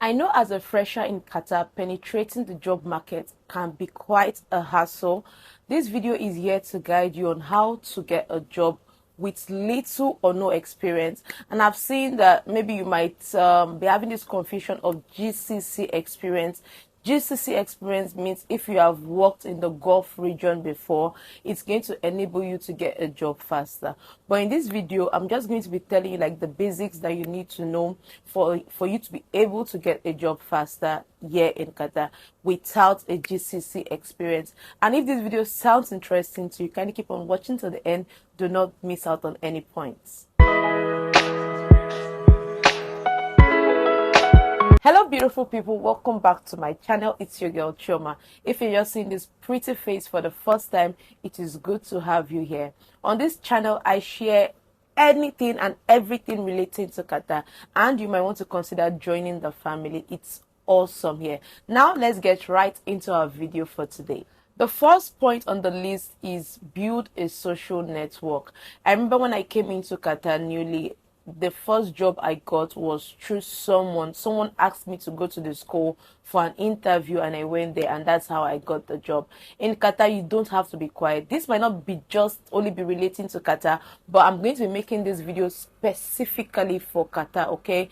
I know as a fresher in Qatar, penetrating the job market can be quite a hassle. This video is here to guide you on how to get a job with little or no experience. And I've seen that maybe you might be having this confusion of GCC experience. GCC experience means if you have worked in the Gulf region before, it's going to enable you to get a job faster. But in this video, I'm just going to be telling you like the basics that you need to know for you to be able to get a job faster here in Qatar without a GCC experience. And if this video sounds interesting to you, kindly keep on watching to the end. Do not miss out on any points. Hello beautiful people, welcome back to my channel. It's your girl Shioma. If you're just seeing this pretty face for the first time, it is good to have you here. On this channel I share anything and everything relating to Qatar, and you might want to consider joining the family. It's awesome here. Now let's get right into our video for today. The first point on the list is build a social network. I remember when I came into Qatar newly, the first job I got was through someone. Someone asked me to go to the school for an interview and I went there, and that's how I got the job. In Qatar, you don't have to be quiet. This might not be just only be relating to Qatar, but I'm going to be making this video specifically for Qatar, okay?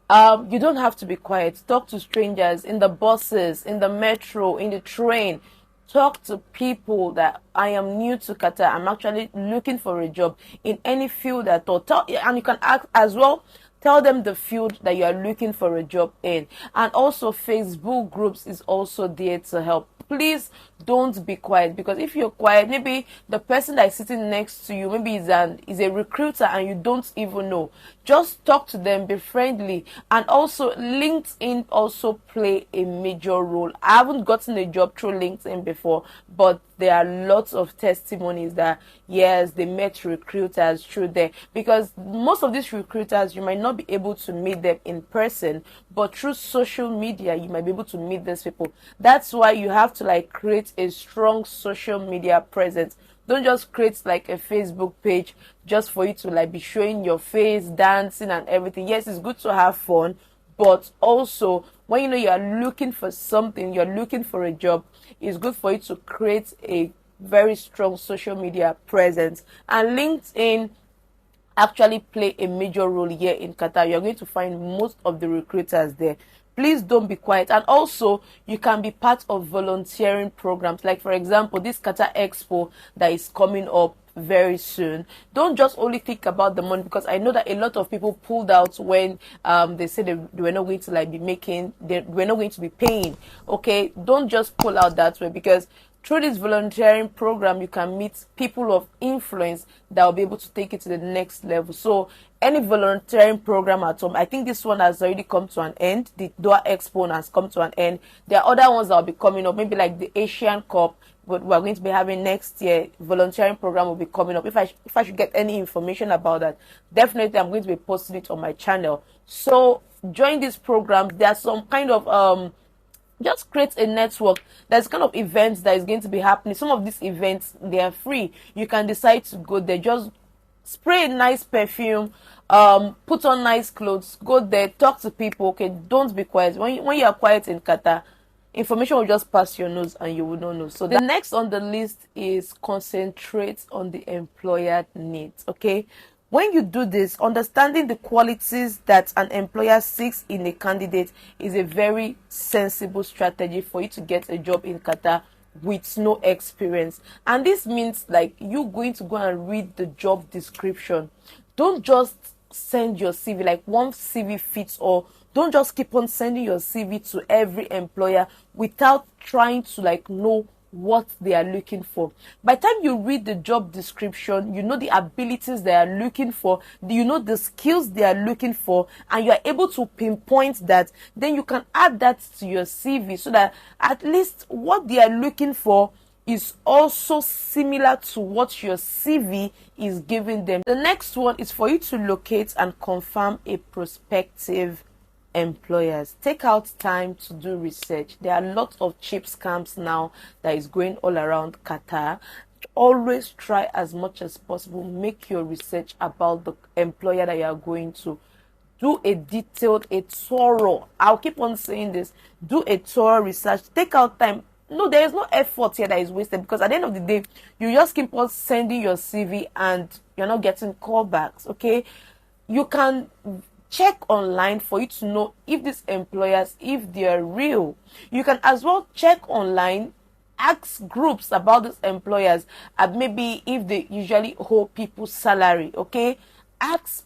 You don't have to be quiet. Talk to strangers in the buses, in the metro, in the train. Talk to people that I am new to Qatar. I'm actually looking for a job in any field at all. And you can ask as well. Tell them the field that you are looking for a job in. And also Facebook groups is also there to help. Please don't be quiet, because if you're quiet, maybe the person that is sitting next to you maybe is a recruiter and you don't even know. Just talk to them, be friendly. And also LinkedIn also play a major role. I haven't gotten a job through LinkedIn before, but there are lots of testimonies that yes, they met recruiters through there, because most of these recruiters you might not be able to meet them in person, but through social media you might be able to meet these people. That's why you have to like create a strong social media presence. Don't just create like a Facebook page just for you to like be showing your face, dancing and everything. Yes, it's good to have fun, but also when you know you are looking for something, you're looking for a job, it's good for you to create a very strong social media presence. And LinkedIn actually play a major role here in Qatar. You're going to find most of the recruiters there. Please don't be quiet. And also you can be part of volunteering programs, like for example this Qatar Expo that is coming up very soon. Don't just only think about the money, because I know that a lot of people pulled out when they said they were not going to like be making, they were not going to be paying. Okay, don't just pull out that way, because through this volunteering program you can meet people of influence that will be able to take it to the next level. So any volunteering program at home, I think this one has already come to an end. The Doha Expo has come to an end. There are other ones that will be coming up, maybe like the Asian Cup, but we're going to be having next year. Volunteering program will be coming up. If I should get any information about that, definitely I'm going to be posting it on my channel. So join this program. There's some kind of just create a network. There's kind of events that is going to be happening. Some of these events, they are free. You can decide to go there. Just spray a nice perfume, put on nice clothes, go there, talk to people. Okay, don't be quiet. When you are quiet in Qatar, information will just pass your nose and you will not know. So the next on the list is concentrate on the employer needs. Okay, when you do this, understanding the qualities that an employer seeks in a candidate is a very sensible strategy for you to get a job in Qatar with no experience. And this means like you going to go and read the job description. Don't just send your CV like one CV fits all. Don't just keep on sending your CV to every employer without trying to like know what they are looking for. By the time you read the job description, you know the abilities they are looking for, you know the skills they are looking for, and you are able to pinpoint that. Then you can add that to your CV so that at least what they are looking for is also similar to what your CV is giving them. The next one is for you to locate and confirm a prospective employers. Take out time to do research. There are lots of cheap scams now that is going all around Qatar. Always try as much as possible, make your research about the employer that you are going to. do a detailed, a thorough, I'll keep on saying this, do a thorough research. Take out time. No, there is no effort here that is wasted, because at the end of the day, you just keep on sending your CV and you're not getting callbacks. Okay, you can check online for you to know if these employers, if they're real. You can as well check online, ask groups about these employers, and maybe if they usually hold people's salary. Okay, ask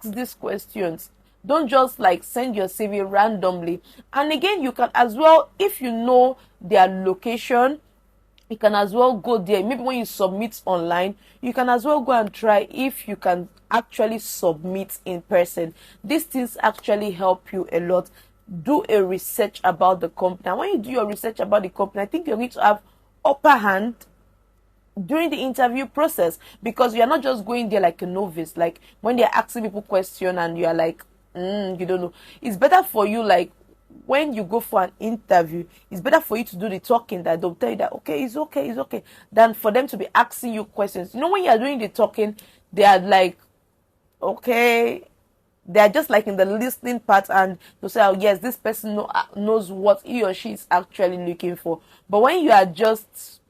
these questions. Don't just like send your CV randomly. And again, you can as well, if you know their location, you can as well go there. Maybe when you submit online, you can as well go and try if you can actually submit in person. These things actually help you a lot. Do a research about the company. And when you do your research about the company, I think you're going to have upper hand during the interview process, because you're not just going there like a novice. Like when they're asking people questions and you're like, you don't know. It's better for you, like when you go for an interview, it's better for you to do the talking, that they'll tell you that it's okay, than for them to be asking you questions. You know, when you're doing the talking, they are like, okay, they're just like in the listening part, and they'll say, oh yes, this person knows what he or she is actually looking for. But when you are just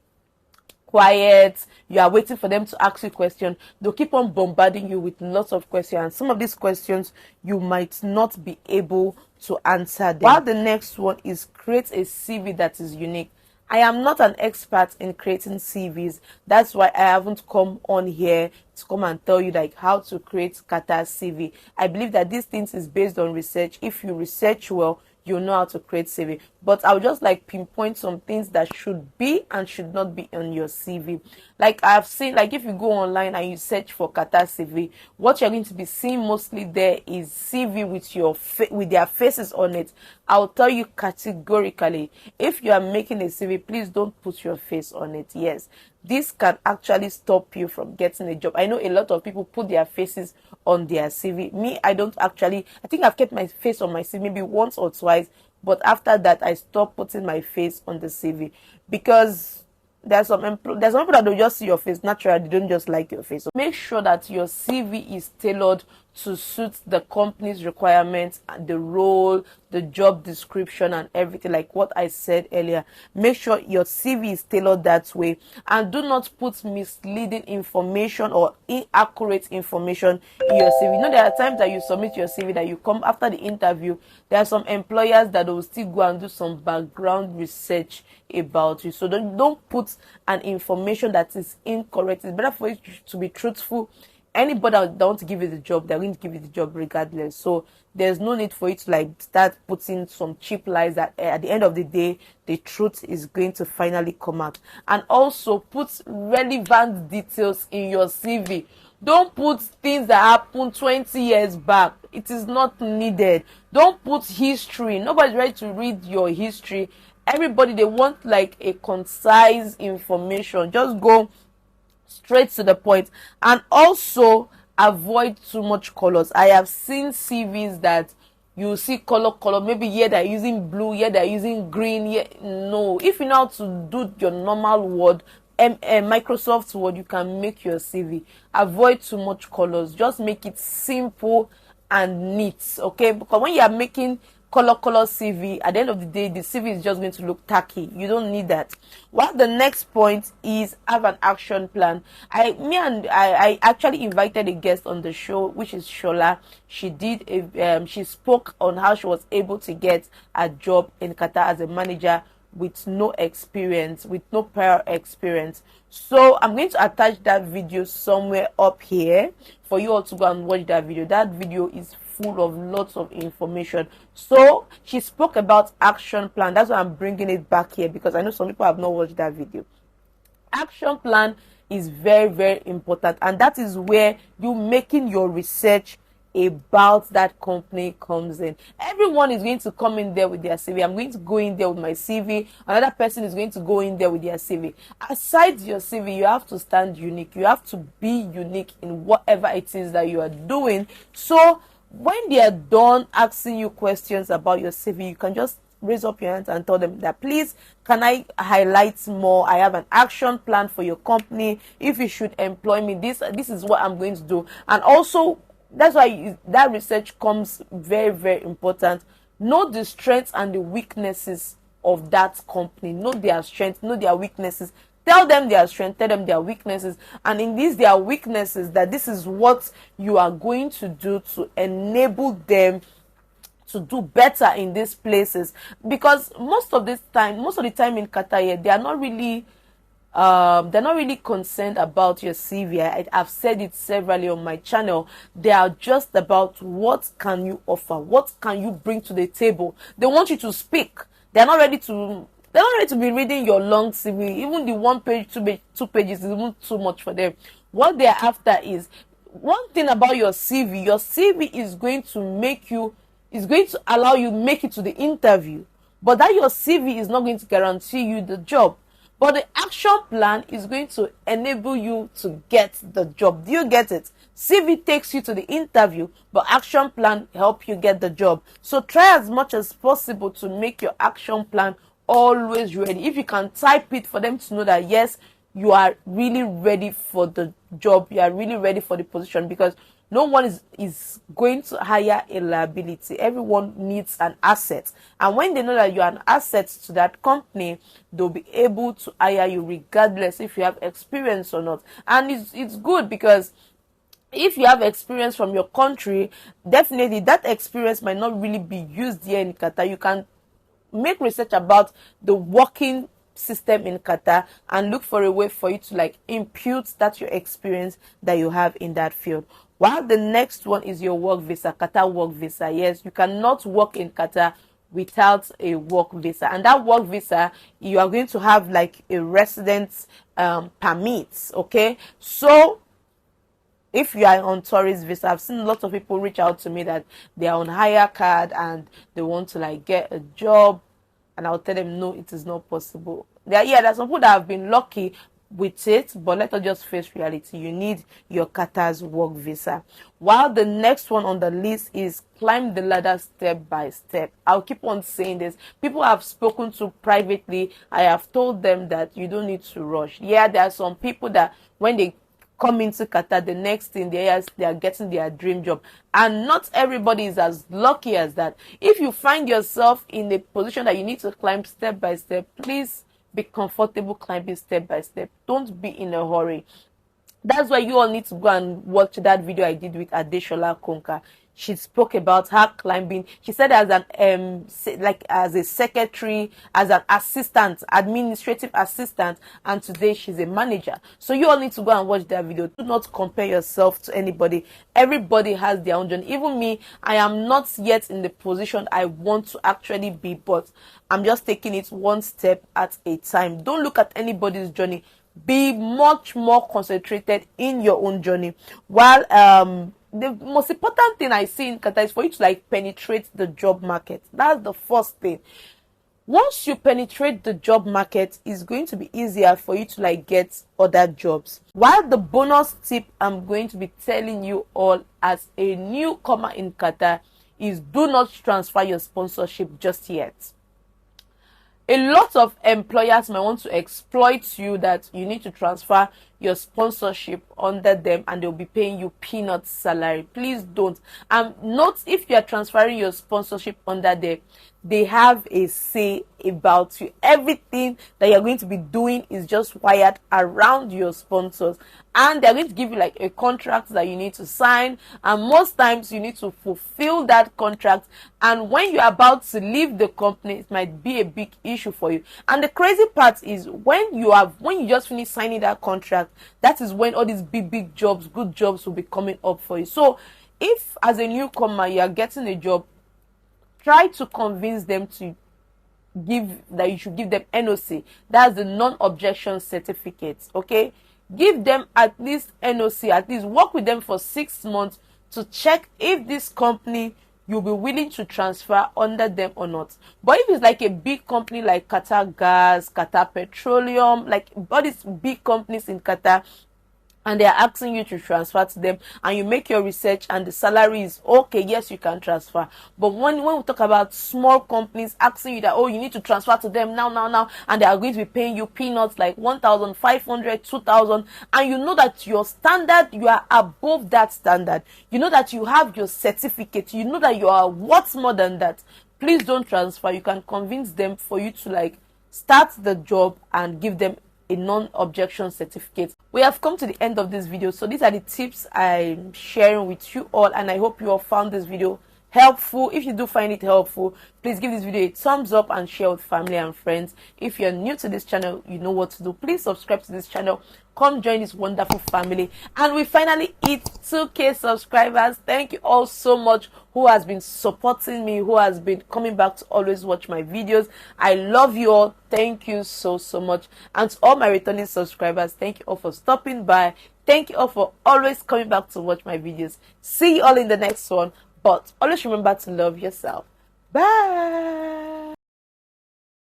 quiet, you are waiting for them to ask you questions, they'll keep on bombarding you with lots of questions, and some of these questions you might not be able to answer them. While the next one is create a CV that is unique. I am not an expert in creating CVs. That's why I haven't come on here to come and tell you like how to create Qatar CV. I believe that these things is based on research. If you research well, you know how to create CV. But I'll just like pinpoint some things that should be and should not be on your CV. Like I've seen, like if you go online and you search for Qatar CV, what you're going to be seeing mostly there is CV with with their faces on it. I'll tell you categorically, if you are making a CV, please don't put your face on it. Yes, this can actually stop you from getting a job. I know a lot of people put their faces on their CV. Me, I don't actually. I think I've kept my face on my CV maybe once or twice, but after that, I stopped putting my face on the CV, because there's some people that don't just see your face naturally. They don't just like your face. So make sure that your CV is tailored to suit the company's requirements, the role, the job description, and everything, like what I said earlier. Make sure your CV is tailored that way, and do not put misleading information or inaccurate information in your CV. You know, there are times that you submit your CV, that you come after the interview, there are some employers that will still go and do some background research about you. So don't put an information that is incorrect. It's better for you to be truthful. Anybody that wants to give you the job, they're going to give you the job regardless. So there's no need for you to like start putting some cheap lies that at the end of the day, the truth is going to finally come out. And also put relevant details in your CV. Don't put things that happened 20 years back. It is not needed. Don't put history. Nobody's ready to read your history. Everybody, they want like a concise information. Just go straight to the point, and also avoid too much colors. I have seen CVs that you see color, maybe here they're using blue, here they're using green. Here, no. If you know how to do your normal Word, Microsoft Word, you can make your CV. Avoid too much colors. Just make it simple and neat. Okay, because when you are making color CV, at the end of the day, the CV is just going to look tacky. You don't need that. Well, the next point is have an action plan. I actually invited a guest on the show, which is Shola. She spoke on how she was able to get a job in Qatar as a manager with no experience, with no prior experience. So I'm going to attach that video somewhere up here for you all to go and watch that video. That video is full of lots of information. So she spoke about action plan. That's why I'm bringing it back here, because I know some people have not watched that video. Action plan is very, very important, and that is where you making your research about that company comes in. Everyone is going to come in there with their CV. I'm going to go in there with my CV. Another person is going to go in there with their CV. Aside your CV, you have to stand unique. You have to be unique in whatever it is that you are doing. So when they are done asking you questions about your CV, you can just raise up your hands and tell them that, please, can I highlight more? I have an action plan for your company. If you should employ me, this is what I'm going to do. And also That's why that research comes very, very important. Know the strengths and the weaknesses of that company. Know their strengths, know their weaknesses. Tell them their strength, tell them their weaknesses, and in these their weaknesses, that this is what you are going to do to enable them to do better in these places. Because most of the time in Qatar here, they're not really concerned about your CV. I've said it severally on my channel. They are just about what can you offer, what can you bring to the table. They want you to speak. They're not ready to be reading your long CV. Even the 1 page, 2 pages is even too much for them. What they're after is one thing about your CV. Your CV is going to allow you make it to the interview, but that your CV is not going to guarantee you the job. But the action plan is going to enable you to get the job. Do you get it? CV takes you to the interview, but action plan help you get the job. So try as much as possible to make your action plan always ready. If you can type it for them to know that yes, you are really ready for the job, you are really ready for the position, because no one is going to hire a liability. Everyone needs an asset. And when they know that you are an asset to that company, they'll be able to hire you regardless if you have experience or not. And it's good, because if you have experience from your country, definitely that experience might not really be used here in Qatar. You can make research about the working system in Qatar and look for a way for you to impute that your experience that you have in that field. While the next one is your work visa, Qatar work visa. Yes, you cannot work in Qatar without a work visa, and that work visa, you are going to have a residence permit. Okay, so if you are on tourist visa, I've seen a lot of people reach out to me that they are on hire card and they want to get a job, and I'll tell them no, it is not possible. There's some people that have been lucky with it, but let us just face reality. You need your Qatar's work visa. While the next one on the list is climb the ladder step by step. I'll keep on saying this. People I've spoken to privately, I have told them that you don't need to rush. Yeah, there are some people that when they come into Qatar, the next thing they are getting their dream job, and not everybody is as lucky as that. If you find yourself in a position that you need to climb step by step, please be comfortable climbing step by step. Don't be in a hurry. That's why you all need to go and watch that video I did with Adeshola Konka. She spoke about her climbing. She said as an as a secretary, as an assistant, administrative assistant, and today she's a manager. So you all need to go and watch that video. Do not compare yourself to anybody. Everybody has their own journey. Even me, I am not yet in the position I want to actually be, but I'm just taking it one step at a time. Don't look at anybody's journey. Be much more concentrated in your own journey. While the most important thing I see in Qatar is for you to penetrate the job market. That's the first thing. Once you penetrate the job market, it's going to be easier for you to get other jobs. While the bonus tip I'm going to be telling you all as a newcomer in Qatar is do not transfer your sponsorship just yet. A lot of employers might want to exploit you that you need to transfer your sponsorship under them and they'll be paying you peanut salary. Please don't. Note, if you are transferring your sponsorship under them, they have a say about you. Everything that you're going to be doing is just wired around your sponsors, and they're going to give you a contract that you need to sign, and most times you need to fulfill that contract, and when you're about to leave the company, it might be a big issue for you. And the crazy part is when you just finish signing that contract, that is when all these big jobs, good jobs will be coming up for you. So if as a newcomer you are getting a job, try to convince them you should give them NOC. That's the non-objection certificate. Okay, give them at least NOC. At least work with them for 6 months to check if this company you'll be willing to transfer under them or not. But if it's a big company like Qatar Gas, Qatar Petroleum, all these big companies in Qatar, and they are asking you to transfer to them, and you make your research and the salary is okay, yes, you can transfer. But when we talk about small companies asking you that, oh, you need to transfer to them now, and they are going to be paying you peanuts like 1,500, 2,000, and you know that your standard, you are above that standard, you know that you have your certificate, you know that you are what's more than that, please don't transfer. You can convince them for you to like start the job and give them a non-objection certificate. We have come to the end of this video, so these are the tips I'm sharing with you all, and I hope you all found this video helpful. If you do find it helpful, please give this video a thumbs up and share with family and friends. If you're new to this channel, you know what to do. Please subscribe to this channel, come join this wonderful family, and we finally hit 2K subscribers. Thank you all so much who has been supporting me, who has been coming back to always watch my videos. I love you all. Thank you so much. And to all my returning subscribers, thank you all for stopping by. Thank you all for always coming back to watch my videos. See you all in the next one, but always remember to love yourself. Bye.